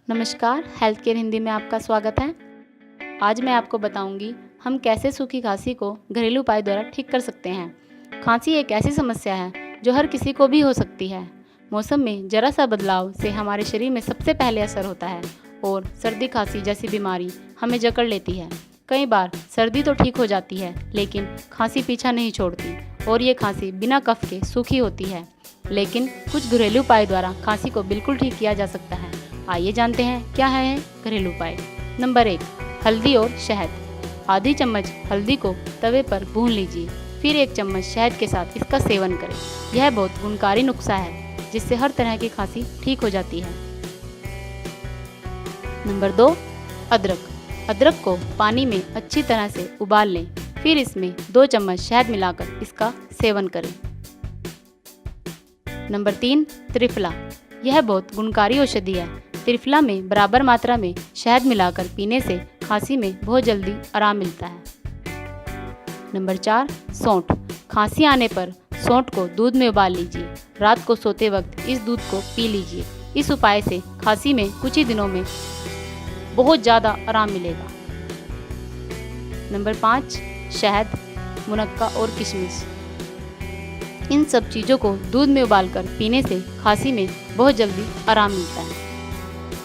नमस्कार, health care Hindi में आपका स्वागत है। आज मैं आपको बताऊंगी हम कैसे सूखी खांसी को घरेलू उपाय द्वारा ठीक कर सकते हैं। खांसी एक ऐसी समस्या है जो हर किसी को भी हो सकती है। मौसम में जरा सा बदलाव से हमारे शरीर में सबसे पहले असर होता है और सर्दी खांसी जैसी बीमारी हमें जकड़ लेती है। कई बार सर्दी तो ठीक हो जाती है, लेकिन खांसी पीछा नहीं छोड़ती और ये खांसी बिना कफ के सूखी होती है। लेकिन कुछ घरेलू उपाय द्वारा खांसी को बिल्कुल ठीक किया जा सकता है। आइए जानते हैं क्या है घरेलू उपाय। नंबर 1, हल्दी और शहद। आधी चम्मच हल्दी को तवे पर भून लीजिए, फिर 1 चम्मच शहद के साथ इसका सेवन करें। यह बहुत गुणकारी नुस्खा है जिससे हर तरह की खांसी ठीक हो जाती है। नंबर 2, अदरक। अदरक को पानी में अच्छी तरह से उबाल लें, फिर इसमें 2 चम्मच शहद मिलाकर इसका सेवन करें। नंबर 3, त्रिफला। यह बहुत गुणकारी औषधि है। त्रिफला में बराबर मात्रा में शहद मिलाकर पीने से खांसी में बहुत जल्दी आराम मिलता है। नंबर 4, सौंठ। खांसी आने पर सौंठ को दूध में उबाल लीजिए। रात को सोते वक्त इस दूध को पी लीजिए। इस उपाय से खांसी में कुछ ही दिनों में बहुत ज़्यादा आराम मिलेगा। नंबर 5, शहद, मुनक्का और किशमिश। इन सब चीज़ों को दूध में उबालकर पीने से खांसी में बहुत जल्दी आराम मिलता है।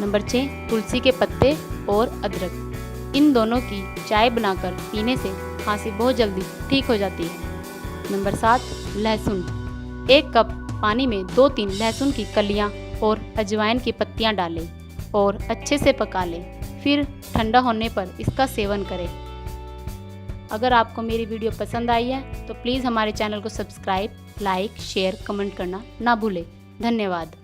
नंबर 6, तुलसी के पत्ते और अदरक। इन दोनों की चाय बनाकर पीने से खांसी बहुत जल्दी ठीक हो जाती है। नंबर 7, लहसुन। 1 कप पानी में 2-3 लहसुन की कलियां और अजवाइन की पत्तियां डालें और अच्छे से पका लें। फिर ठंडा होने पर इसका सेवन करें। अगर आपको मेरी वीडियो पसंद आई है तो प्लीज़ हमारे चैनल को सब्सक्राइब, लाइक, शेयर, कमेंट करना ना भूलें। धन्यवाद।